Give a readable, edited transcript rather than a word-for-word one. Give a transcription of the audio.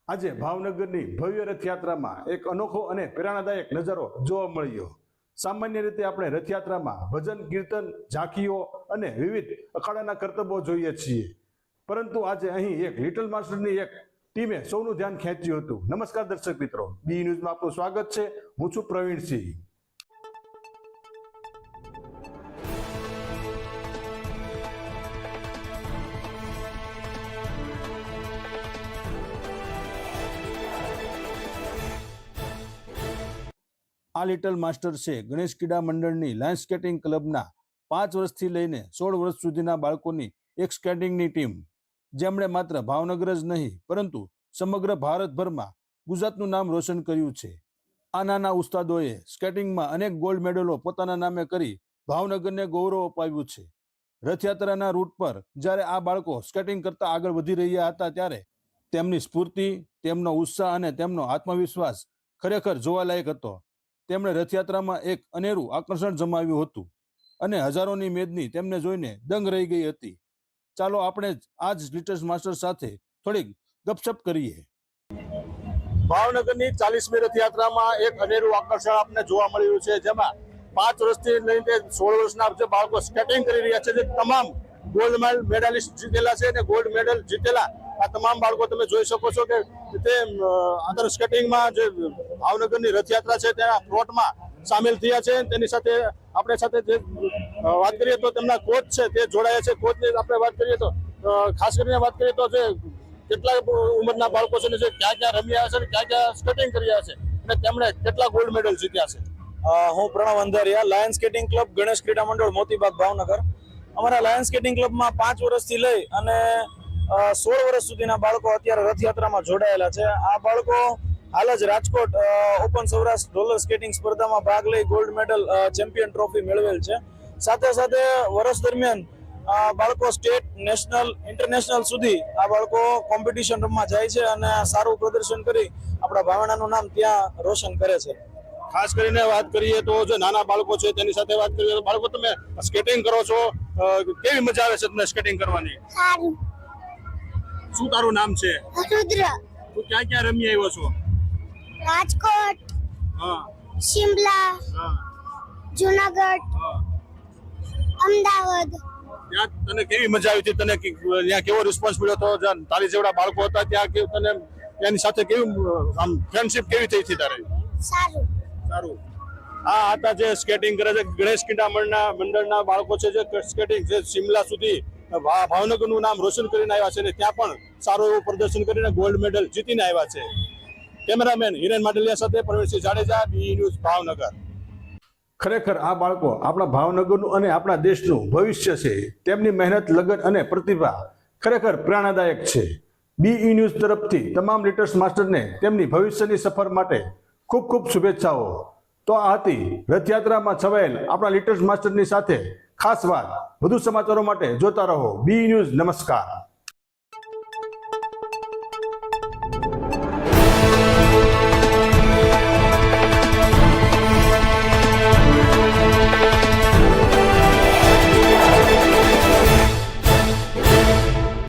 આજે ભાવનગરની ભવ્ય રથયાત્રામાં એક અનોખો અને પ્રેરણાદાયક નજારો જોવા મળ્યો। સામાન્ય રીતે આપણે રથયાત્રામાં ભજન કીર્તન ઝાંખીઓ અને વિવિધ અખાડાના કરતબો જોઈએ છીએ, પરંતુ આજે અહીં એક લિટલ માસ્ટરની એક ટીમે સૌનું ધ્યાન ખેંચ્યું હતું। નમસ્કાર દર્શક મિત્રો, બી ન્યૂઝમાં આપનું સ્વાગત છે। હું છું પ્રવીણસિંહ। આ લિટલ માસ્ટર છે ગણેશ ક્રીડા મંડળની લાયન્સ સ્કેટિંગ ક્લબના 5 વર્ષથી લઈને 16 વર્ષ સુધીના બાળકોની એક સ્કેટિંગની ટીમ, જેમણે માત્ર ભાવનગર જ નહીં પરંતુ સમગ્ર ભારતભરમાં ગુજરાતનું નામ રોશન કર્યું છે। આ નાના ઉસ્તાદોએ સ્કેટિંગમાં અનેક ગોલ્ડ મેડલો પોતાના નામે કરી ભાવનગરને ગૌરવ અપાવ્યું છે। રથયાત્રાના રૂટ પર જ્યારે આ બાળકો સ્કેટિંગ કરતા આગળ વધી રહ્યા હતા ત્યારે તેમની સ્ફૂર્તિ, તેમનો ઉત્સાહ અને તેમનો આત્મવિશ્વાસ ખરેખર જોવાલાયક હતો। તેમણે રથયાત્રામાં એક અનેરું આકર્ષણ જમાવ્યું હતું અને હજારોની મેદની તેમને જોઈને દંગ રહી ગઈ હતી। ચાલો આપણે આ જ લિટલ માસ્ટર સાથે થોડીક ગપશપ કરીએ। ભાવનગરની 40મી રથયાત્રામાં એક અનેરું આકર્ષણ આપને જોવા મળી રહ્યું છે, જેમાં 5 વર્ષથી લઈને 16 વર્ષના જે બાળકો સ્કેટિંગ કરી રહ્યા છે, જે તમામ ગોલ્ડ મેડલિસ્ટ જીતેલા છે અને ગોલ્ડ મેડલ જીતેલા આ તમામ બાળકો તમે જોઈ શકો છો કે તે આંતર સ્કેટિંગમાં જે ભાવનગરની રથયાત્રા છે તેના પ્લોટમાં સામેલ થયા છે। તેની સાથે આપણે સાથે જે વાત કરીએ તો તેમના કોચ છે તે જોડાયા છે। કોચની આપણે વાત કરીએ તો ખાસ કરીને વાત કરીએ તો જે કેટલા ઉંમરના બાળકો છે ને જે ક્યાં ક્યાં રમ્યા છે ને ક્યાં ક્યાં સ્કેટિંગ કર્યા છે અને તેમણે કેટલા ગોલ્ડ મેડલ જીત્યા છે। હું Pranav Andhariya, Lions skating club Ganesh Krida Mandal Motibag Bhavnagar. અમારા લાયન્સ સ્કેટિંગ ક્લબમાં 5 વર્ષથી લઈ અને 16 વર્ષ સુધીના બાળકો અત્યારે રથયાત્રામાં જોડાયેલા છે। આ બાળકો હાલ જ Rajkot open Saurashtra roller skating સ્પર્ધામાં ભાગ લઈ ગોલ્ડ મેડલ ચેમ્પિયન ટ્રોફી મેળવેલ છે। સાથે સાથે વર્ષ દરમિયાન બાળકો સ્ટેટ, નેશનલ, ઇન્ટરનેશનલ સુધી આ બાળકો કોમ્પિટિશન રમવા જાય છે અને સારું પ્રદર્શન કરી આપણા ભાવનાનું નામ ત્યાં રોશન કરે છે। ખાસ કરીને વાત કરીએ તો જે નાના બાળકો છે તેની સાથે વાત કરીએ તો બાળકો તમે સ્કેટિંગ કરો છો, કેવી મજા આવે છે તમને સ્કેટિંગ કરવાની? સારું। શું તારું નામ છે? રુદ્ર। તું ક્યાં ક્યાં રમી આવ્યો છો? રાજકોટ, હા, શિમલા, હા, જુનાગઢ, હા। અમદાવાદ। ત્યાં તને કેવી મજા આવી હતી? તને ત્યાં કેવો રિસ્પોન્સ મળ્યો હતો? તારી જેવડા બાળકો હતા ત્યાં તને એની સાથે કેવી આમ ફ્રેન્ડશિપ કેવી થઈ હતી તારે? સારું। સારું। આ હતા જે સ્કેટિંગ કરે છે ગણેશ ક્રીડા મંડળના બાળકો છે, જે સ્કેટિંગ જે શિમલા સુધી ભાવનગરનું નામ રોશન કરીને આવ્યા છે અને ત્યાં પણ સારું એવું પ્રદર્શન કરીને ગોલ્ડ મેડલ જીતીને આવ્યા છે। કેમેરામેન હિરેન માડલિયા સાથે પ્રવીણસિંહ જાડેજા, બી ન્યૂઝ ભાવનગર। ખરેખર આ બાળકો આપણા ભાવનગરનું અને આપણા દેશનું ભવિષ્ય છે। તેમની મહેનત, લગન અને પ્રતિભા ખરેખર પ્રેરણાદાયક છે। બી ન્યૂઝ તરફથી તમામ લિટલ માસ્ટરને તેમની ભવિષ્યની સફર માટે ખૂબ ખૂબ શુભેચ્છાઓ। તો આ હતી રથયાત્રામાં છવાયેલ આપણા લિટલ માસ્ટરની સાથે ખાસ વાત। વધુ સમાચારો માટે જોતા રહો બી ન્યૂઝ। નમસ્કાર।